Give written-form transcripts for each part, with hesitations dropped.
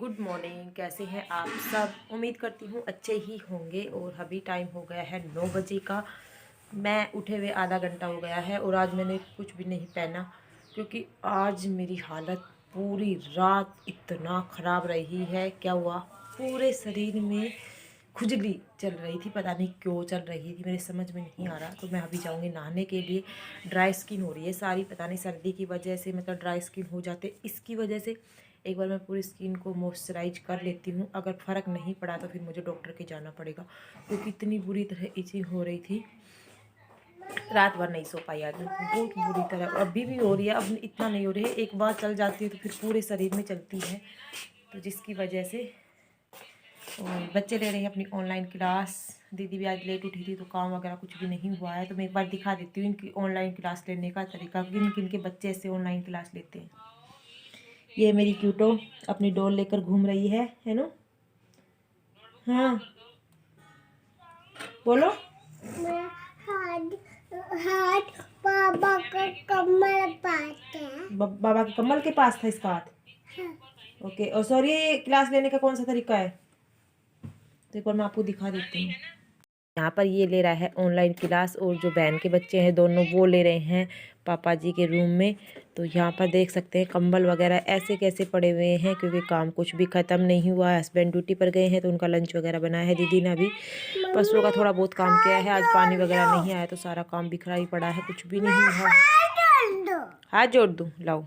Good morning. कैसे हैं आप सब? उम्मीद करती हूँ अच्छे ही होंगे। और अभी टाइम हो गया है 9 बजे का। मैं उठे हुए आधा घंटा हो गया है और आज मैंने कुछ भी नहीं पहना क्योंकि आज मेरी हालत पूरी रात इतना ख़राब रही है। क्या हुआ, पूरे शरीर में खुजली चल रही थी, पता नहीं क्यों चल रही थी, मेरे समझ में नहीं आ रहा। तो मैं अभी जाऊंगी नहाने के लिए। ड्राई स्किन हो रही है सारी, पता नहीं सर्दी की वजह से, मतलब ड्राई स्किन हो जाते इसकी वजह से। एक बार मैं पूरी स्किन को मॉइस्चराइज कर लेती हूँ। अगर फ़र्क नहीं पड़ा तो फिर मुझे डॉक्टर के जाना पड़ेगा क्योंकि इतनी बुरी तरह इचिंग हो रही थी। रात भर नहीं सो पाई आज मैं, बहुत बुरी तरह। अभी भी हो रही है, अब इतना नहीं हो रही है, एक बार चल जाती है तो फिर पूरे शरीर में चलती है। तो जिसकी वजह से और बच्चे ले रहे हैं अपनी ऑनलाइन क्लास। दीदी भी आज लेट उठी थी तो काम वगैरह कुछ भी नहीं हुआ है। तो मैं एक बार दिखा देती हूँ इनकी ऑनलाइन क्लास लेने का तरीका, किन किन के बच्चे ऐसे ऑनलाइन क्लास लेते हैं। ये मेरी क्यूटो अपनी डॉल लेकर घूम रही है ना? हाँ बोलो। हाथ हाथ बाबा का कमर पास है। बाबा के कमर के पास था इसका हाथ। हाँ। ओके। और सॉरी, क्लास लेने का कौन सा तरीका है? तो एक बार मैं आपको दिखा देती हूँ। यहाँ पर ये ले रहा है ऑनलाइन क्लास और जो बहन के बच्चे हैं दोनों वो ले रहे हैं पापा जी के रूम में। तो यहाँ पर देख सकते हैं कंबल वगैरह ऐसे कैसे पड़े हुए हैं क्योंकि काम कुछ भी ख़त्म नहीं हुआ है। हस्बैंड ड्यूटी पर गए हैं तो उनका लंच वगैरह बनाया है। दीदी ने अभी पशुओं का थोड़ा बहुत काम किया है। आज पानी वगैरह नहीं आया तो सारा काम बिखरा ही पड़ा है, कुछ भी नहीं हुआ। हाथ जोड़ दूँ, लाओ।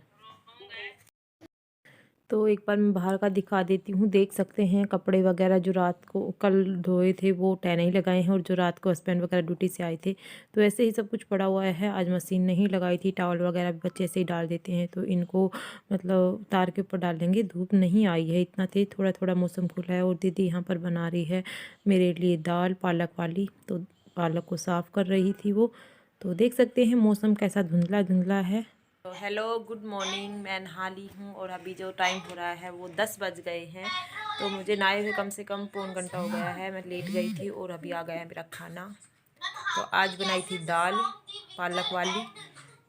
तो एक बार मैं बाहर का दिखा देती हूँ। देख सकते हैं कपड़े वगैरह जो रात को कल धोए थे वो टैन ही लगाए हैं और जो रात को हस्बैंड वगैरह ड्यूटी से आए थे तो ऐसे ही सब कुछ पड़ा हुआ है। आज मशीन नहीं लगाई थी। टॉवल वगैरह भी बच्चे ऐसे ही डाल देते हैं तो इनको मतलब तार के ऊपर डाल देंगे। धूप नहीं आई है इतना तेज, थोड़ा थोड़ा मौसम खुला है। और दीदी यहाँ पर बना रही है मेरे लिए दाल पालक वाली, तो पालक को साफ़ कर रही थी वो। तो देख सकते हैं मौसम कैसा धुंधला धुंधला है। तो हेलो गुड मॉर्निंग। मैं नहा ली हूँ और अभी जो टाइम हो रहा है वो 10 बज गए हैं। तो मुझे नहाए हुए कम से कम पौन घंटा हो गया है। मैं लेट गई थी और अभी आ गया है मेरा खाना। तो आज बनाई थी दाल पालक वाली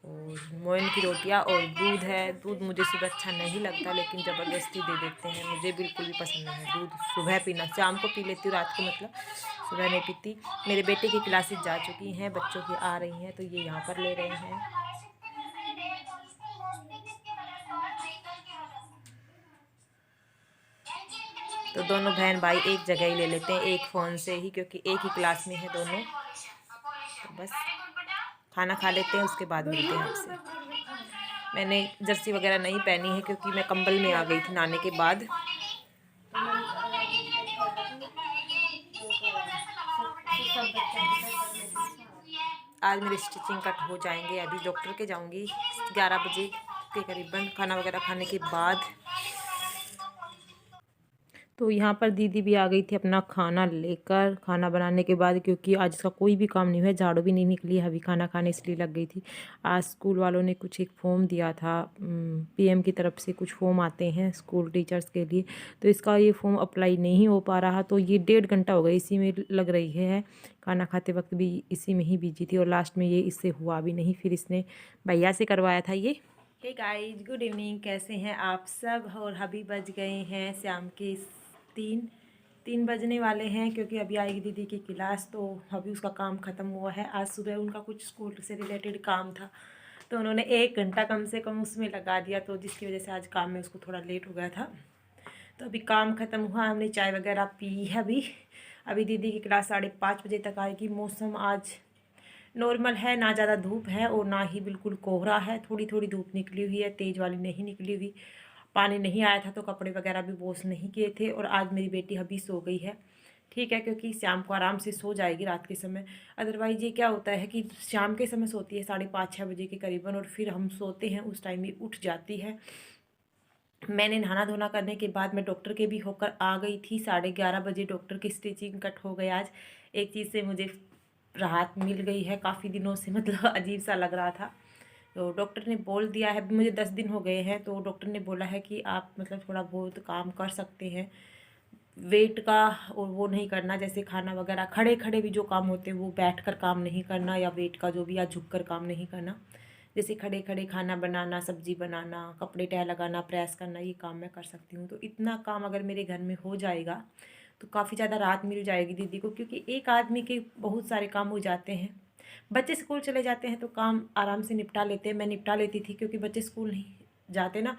और मोइन की रोटियाँ और दूध है। दूध मुझे सुबह अच्छा नहीं लगता लेकिन ज़बरदस्ती दे देते हैं, मुझे बिल्कुल भी पसंद नहीं है दूध। सुबह पीना, शाम को पी लेती हूँ, रात को मतलब सुबह नहीं पीती। मेरे बेटे की क्लासेस जा चुकी हैं, बच्चों की आ रही हैं तो ये यहाँ पर ले रहे हैं। तो दोनों बहन भाई एक जगह ही ले लेते हैं एक फ़ोन से ही क्योंकि एक ही क्लास में है दोनों। तो बस खाना खा लेते हैं उसके बाद मिलते हैं आपसे। मैंने जर्सी वगैरह नहीं पहनी है क्योंकि मैं कंबल में आ गई थी नहाने के बाद। आज मेरे स्टिचिंग कट हो जाएंगे। अभी डॉक्टर के जाऊंगी 11 बजे के करीबन, खाना वगैरह खाने के बाद। तो यहाँ पर दीदी भी आ गई थी अपना खाना लेकर, खाना बनाने के बाद, क्योंकि आज इसका कोई भी काम नहीं हुआ, झाड़ू भी नहीं निकली है। अभी खाना खाने इसलिए लग गई थी। आज स्कूल वालों ने कुछ एक फॉर्म दिया था, पीएम की तरफ से कुछ फॉर्म आते हैं स्कूल टीचर्स के लिए, तो इसका ये फॉर्म अप्लाई नहीं हो पा रहा। तो ये 1.5 घंटा हो गया इसी में लग रही है। खाना खाते वक्त भी इसी में ही बिजी थी और लास्ट में ये इससे हुआ भी नहीं, फिर इसने भैया से करवाया था ये। Hey guys, good evening. कैसे हैं आप सब? और अभी बज गए हैं शाम के 3 बजने वाले हैं क्योंकि अभी आएगी दीदी की क्लास। तो अभी उसका काम ख़त्म हुआ है। आज सुबह उनका कुछ स्कूल से रिलेटेड काम था तो उन्होंने 1 घंटा कम से कम उसमें लगा दिया, तो जिसकी वजह से आज काम में उसको थोड़ा लेट हो गया था। तो अभी काम ख़त्म हुआ, हमने चाय वगैरह पी है। अभी दीदी की क्लास 5:30 बजे तक आएगी। मौसम आज नॉर्मल है, ना ज़्यादा धूप है और ना ही बिल्कुल कोहरा है। थोड़ी थोड़ी धूप निकली हुई है, तेज़ वाली नहीं निकली हुई। पानी नहीं आया था तो कपड़े वगैरह भी वॉश नहीं किए थे। और आज मेरी बेटी अभी सो गई है, ठीक है, क्योंकि शाम को आराम से सो जाएगी रात के समय। अदरवाइज़ ये क्या होता है कि शाम के समय सोती है 5:30-6 बजे के करीबन और फिर हम सोते हैं उस टाइम में उठ जाती है। मैंने नहाना धोना करने के बाद मैं डॉक्टर के भी होकर आ गई थी। 11:30 बजे डॉक्टर की स्टिचिंग कट हो गई आज। एक चीज़ से मुझे राहत मिल गई है, काफ़ी दिनों से मतलब अजीब सा लग रहा था। तो डॉक्टर ने बोल दिया है, मुझे 10 दिन हो गए हैं, तो डॉक्टर ने बोला है कि आप मतलब थोड़ा बहुत काम कर सकते हैं वेट का, और वो नहीं करना जैसे खाना वगैरह, खड़े खड़े भी जो काम होते हैं वो बैठ कर काम नहीं करना, या वेट का जो भी या झुक कर काम नहीं करना। जैसे खड़े खड़े खाना बनाना, सब्जी बनाना, कपड़े तह लगाना, प्रेस करना, ये काम मैं कर सकती हूँ। तो इतना काम अगर मेरे घर में हो जाएगा तो काफ़ी ज़्यादा राहत मिल जाएगी दीदी को, क्योंकि एक आदमी के बहुत सारे काम हो जाते हैं। बच्चे स्कूल चले जाते हैं तो काम आराम से निपटा लेते हैं, मैं निपटा लेती थी, क्योंकि बच्चे स्कूल नहीं जाते ना,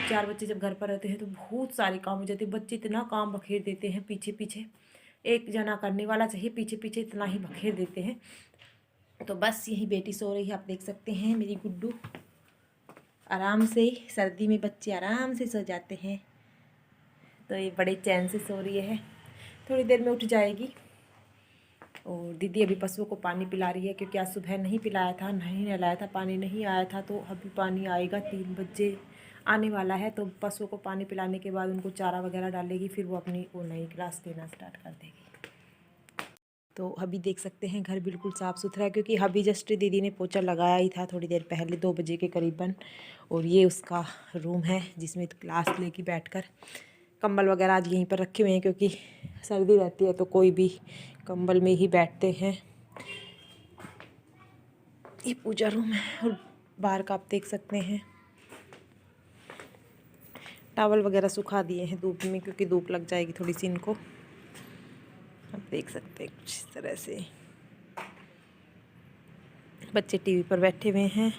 4 बच्चे जब घर पर रहते हैं तो बहुत सारे काम हो जाते हैं। बच्चे इतना काम बखेर देते हैं, पीछे पीछे एक जना करने वाला चाहिए, पीछे पीछे इतना ही बखेर देते हैं। तो बस यही बेटी सो रही है, आप देख सकते हैं मेरी गुड्डू आराम से। सर्दी में बच्चे आराम से सो जाते हैं, तो ये बड़े चैन से सो रही है, थोड़ी देर में उठ जाएगी। और दीदी अभी पशुओं को पानी पिला रही है, क्योंकि आज सुबह नहीं पिलाया था, नहीं नहलाया था, पानी नहीं आया था। तो अभी पानी आएगा, 3 बजे आने वाला है। तो पशुओं को पानी पिलाने के बाद उनको चारा वगैरह डालेगी, फिर वो अपनी वो नई क्लास देना स्टार्ट कर देगी। तो अभी देख सकते हैं घर बिल्कुल साफ़ सुथरा है, क्योंकि अभी जस्ट दीदी ने पोछा लगाया ही था थोड़ी देर पहले, 2 बजे के करीबन। और ये उसका रूम है जिसमें क्लास लेके बैठकर कंबल वगैरह आज यहीं पर रखे हुए हैं, क्योंकि सर्दी रहती है तो कोई भी कंबल में ही बैठते हैं। ये पूजा रूम है और बाहर का आप देख सकते हैं टॉवल वगैरह सुखा दिए हैं धूप में, क्योंकि धूप लग जाएगी थोड़ी सी इनको। आप देख सकते हैं कुछ इस तरह से बच्चे टीवी पर बैठे हुए हैं।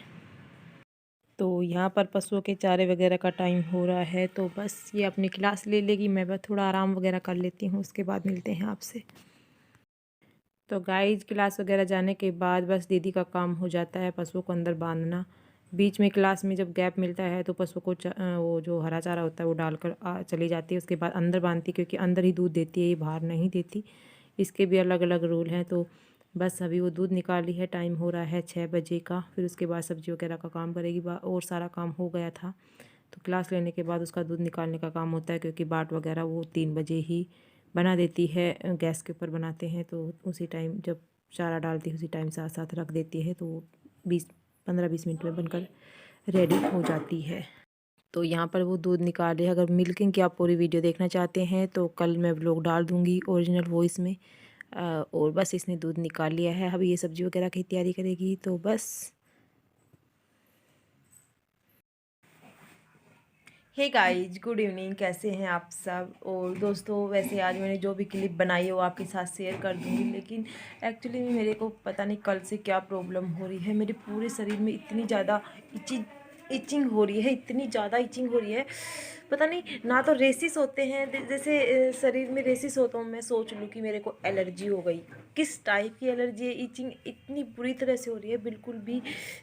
तो यहाँ पर पशुओं के चारे वगैरह का टाइम हो रहा है, तो बस ये अपनी क्लास ले लेगी, मैं बस थोड़ा आराम वगैरह कर लेती हूँ, उसके बाद मिलते हैं आपसे। तो गाइस क्लास वगैरह जाने के बाद बस दीदी का काम हो जाता है पशुओं को अंदर बांधना। बीच में क्लास में जब गैप मिलता है तो पशुओं को वो जो हरा चारा होता है वो डालकर चली जाती है, उसके बाद अंदर बांधती, क्योंकि अंदर ही दूध देती है, ये बाहर नहीं देती। इसके भी अलग अलग रूल हैं। तो बस अभी वो दूध निकाल ली है, टाइम हो रहा है 6 बजे का। फिर उसके बाद सब्जी वगैरह का काम करेगी, और सारा काम हो गया था। तो क्लास लेने के बाद उसका दूध निकालने का काम होता है, क्योंकि बाट वगैरह वो 3 बजे ही बना देती है, गैस के ऊपर बनाते हैं। तो उसी टाइम जब चारा डालती है उसी टाइम साथ साथ रख देती है, तो 15-20 मिनट में बनकर रेडी हो जाती है। तो यहाँ पर वो दूध निकाले। अगर मिल्किंग की आप पूरी वीडियो देखना चाहते हैं तो कल मैं व्लॉग डाल दूँगी ओरिजिनल वॉइस में। और बस इसने दूध निकाल लिया है, अभी ये सब्ज़ी वगैरह की तैयारी करेगी। तो बस हे गाइज, गुड इवनिंग, कैसे हैं आप सब। और दोस्तों वैसे आज मैंने जो भी क्लिप बनाई है वो आपके साथ शेयर कर दूँगी, लेकिन एक्चुअली मेरे को पता नहीं कल से क्या प्रॉब्लम हो रही है। मेरे पूरे शरीर में इतनी ज़्यादा इचिंग हो रही है, इतनी ज़्यादा इचिंग हो रही है, पता नहीं। ना तो रेसिस होते हैं, जैसे शरीर में रेसिस होता हूँ, मैं सोच लूँ कि मेरे को एलर्जी हो गई। किस टाइप की एलर्जी है, इचिंग इतनी बुरी तरह से हो रही है, बिल्कुल भी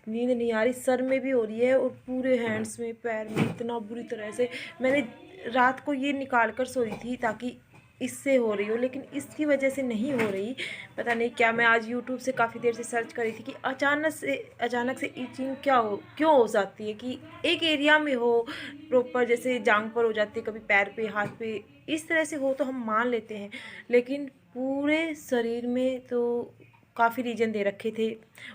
नींद नहीं आ रही, सर में भी हो रही है और पूरे हैंड्स में, पैर में इतना बुरी तरह से। मैंने रात को ये निकाल कर सोई थी ताकि इससे हो रही हो, लेकिन इसकी वजह से नहीं हो रही, पता नहीं क्या। मैं आज यूट्यूब से काफ़ी देर से सर्च करी थी कि अचानक से इचिंग क्यों हो जाती है, कि एक एरिया में हो प्रॉपर, जैसे जांघ पर हो जाती है, कभी पैर पे, हाथ पे, इस तरह से हो तो हम मान लेते हैं, लेकिन पूरे शरीर में तो काफ़ी रीजन दे रखे थे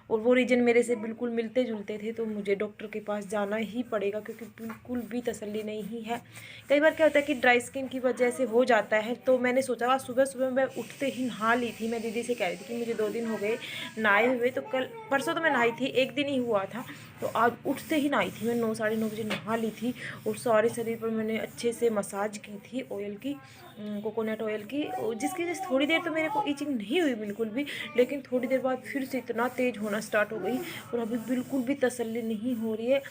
और वो रीजन मेरे से बिल्कुल मिलते जुलते थे। तो मुझे डॉक्टर के पास जाना ही पड़ेगा, क्योंकि बिल्कुल भी तसल्ली नहीं है। कई बार क्या होता है कि ड्राई स्किन की वजह से हो जाता है। तो मैंने सोचा आज सुबह सुबह मैं उठते ही नहा ली थी। मैं दीदी से कह रही थी कि मुझे 2 दिन हो गए नहाए हुए, तो कल परसों तो मैं नहाई थी, एक दिन ही हुआ था, तो आज उठते ही नहाई थी मैं, 9 साढ़े 9 बजे नहा ली थी। और सारे शरीर पर मैंने अच्छे से मसाज की थी ऑयल की, कोकोनट ऑयल की, जिसकी वजह से थोड़ी देर तो मेरे को इचिंग नहीं हुई बिल्कुल भी, लेकिन थोड़ी देर बाद फिर से इतना तेज़ होना स्टार्ट हो गई और अभी बिल्कुल भी तसल्ली नहीं हो रही है।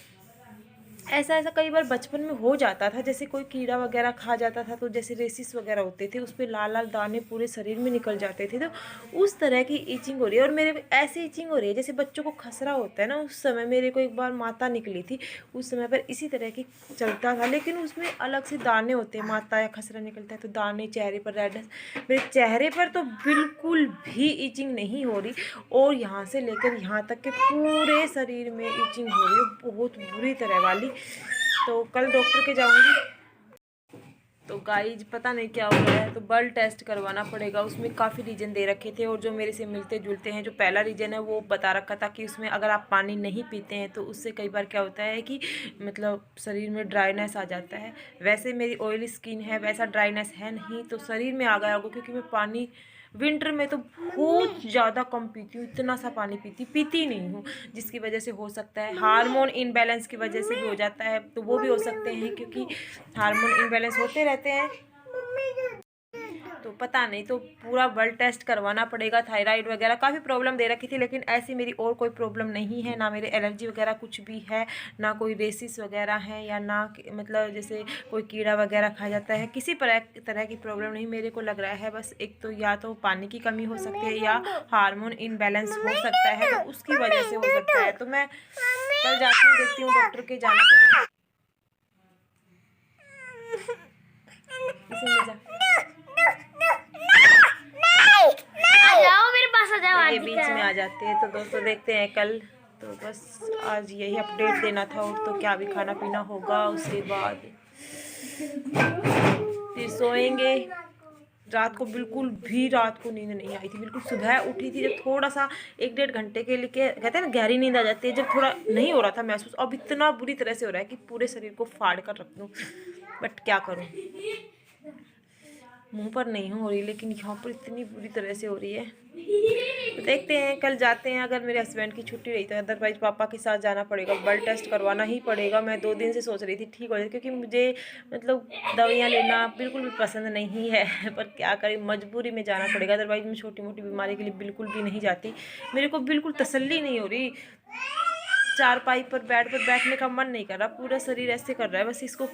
ऐसा कई बार बचपन में हो जाता था, जैसे कोई कीड़ा वगैरह खा जाता था तो जैसे रेसिस वगैरह होते थे, उस पर लाल लाल दाने पूरे शरीर में निकल जाते थे, तो उस तरह की इचिंग हो रही है। और मेरे ऐसी इचिंग हो रही है जैसे बच्चों को खसरा होता है ना, उस समय मेरे को एक बार माता निकली थी, उस समय पर इसी तरह की चलता था, लेकिन उसमें अलग से दाने होते हैं। माता या खसरा निकलता है तो दाने चेहरे पर, रेडनेस। मेरे चेहरे पर तो बिल्कुल भी इचिंग नहीं हो रही, और यहाँ से लेकर यहाँ तक के पूरे शरीर में इचिंग हो रही है, बहुत बुरी तरह वाली। तो कल डॉक्टर के जाऊंगी। तो गाइज पता नहीं क्या हो रहा है, तो ब्लड टेस्ट करवाना पड़ेगा। उसमें काफ़ी रीजन दे रखे थे और जो मेरे से मिलते जुलते हैं। जो पहला रीजन है वो बता रखा था कि उसमें अगर आप पानी नहीं पीते हैं तो उससे कई बार क्या होता है कि मतलब शरीर में ड्राइनेस आ जाता है। वैसे मेरी ऑयली स्किन है, वैसा ड्राइनेस है नहीं, तो शरीर में आ गया होगा क्योंकि मैं पानी विंटर में तो बहुत ज़्यादा कम पीती हूँ, इतना सा पानी पीती नहीं हूँ, जिसकी वजह से हो सकता है हार्मोन इनबैलेंस की वजह से भी हो जाता है, तो वो भी हो सकते हैं क्योंकि हार्मोन इनबैलेंस होते रहते हैं। तो पता नहीं, तो पूरा ब्लड टेस्ट करवाना पड़ेगा, थायराइड वगैरह काफ़ी प्रॉब्लम दे रखी थी, लेकिन ऐसी मेरी और कोई प्रॉब्लम नहीं है, ना मेरे एलर्जी वगैरह कुछ भी है, ना कोई रेसिस वगैरह है, या ना मतलब जैसे कोई कीड़ा वगैरह खा जाता है, किसी तरह की प्रॉब्लम नहीं मेरे को लग रहा है। बस एक तो या तो पानी की कमी हो सकती है या हार्मोन इनबैलेंस हो सकता है, तो उसकी वजह से हो सकता है। तो मैं कल जाती हूँ, देखती हूँ, डॉक्टर के जाना ये बीच में आ जाते हैं। तो दोस्तों देखते हैं कल, तो बस आज यही अपडेट देना था। और तो क्या भी खाना पीना होगा, उसके बाद फिर सोएंगे। रात को बिल्कुल भी रात को नींद नहीं आई थी, बिल्कुल सुबह उठी थी जब थोड़ा सा 1-1.5 घंटे के लिए कहते हैं ना गहरी नींद आ जाती है, जब थोड़ा नहीं हो रहा था महसूस, अब इतना बुरी तरह से हो रहा है कि पूरे शरीर को फाड़ कर रख दूँ, बट क्या करूँ, मुंह पर नहीं हो रही, लेकिन यहाँ पर इतनी बुरी तरह से हो रही है। तो देखते हैं कल जाते हैं, अगर मेरे हस्बैंड की छुट्टी रही तो अदरवाइज पापा के साथ जाना पड़ेगा, ब्लड टेस्ट करवाना ही पड़ेगा। मैं 2 दिन से सोच रही थी ठीक हो जाए, क्योंकि मुझे मतलब दवाइयाँ लेना बिल्कुल भी पसंद नहीं है पर क्या करें, मजबूरी में जाना पड़ेगा, अदरवाइज मैं छोटी मोटी बीमारी के लिए बिल्कुल भी नहीं जाती। मेरे को बिल्कुल तसल्ली नहीं हो रही, चारपाई पर बेड पर बैठने का मन नहीं कर रहा, पूरा शरीर ऐसे कर रहा है बस इसको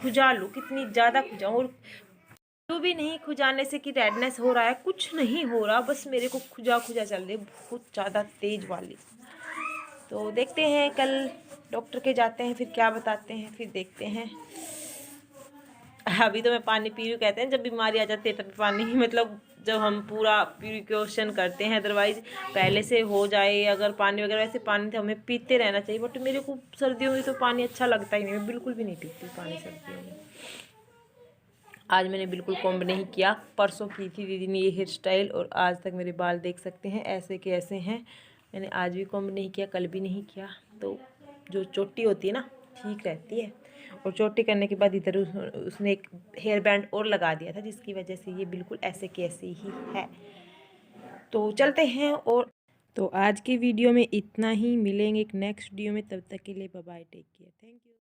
खुजा लूँ, कितनी ज़्यादा खुजाऊँ, और तो भी नहीं खुजाने से कि रेडनेस हो रहा है, कुछ नहीं हो रहा, बस मेरे को खुजा चल रही, बहुत ज़्यादा तेज वाली। तो देखते हैं कल डॉक्टर के जाते हैं, फिर क्या बताते हैं, फिर देखते हैं। अभी तो मैं पानी पी रही हूँ, कहते हैं जब बीमारी आ जाती है तब पानी मतलब जब हम पूरा प्रिकॉशन करते हैं, अदरवाइज पहले से हो जाए अगर पानी वगैरह, वैसे पानी तो हमें पीते रहना चाहिए, बट मेरे को सर्दियों में तो पानी अच्छा लगता ही नहीं, मैं बिल्कुल भी नहीं पीती पानी सर्दियों में। आज मैंने बिल्कुल कॉम्ब नहीं किया, परसों की थी दीदी ने ये हेयर स्टाइल, और आज तक मेरे बाल देख सकते हैं ऐसे के ऐसे हैं। मैंने आज भी कॉम्ब नहीं किया, कल भी नहीं किया। तो जो चोटी होती है ना ठीक रहती है, और चोटी करने के बाद इधर उसने एक हेयर बैंड और लगा दिया था, जिसकी वजह से ये बिल्कुल ऐसे के ऐसे ही है। तो चलते हैं। और तो आज की वीडियो में इतना ही, मिलेंगे एक नेक्स्ट वीडियो में, तब तक के लिए bye bye, take care, thank you.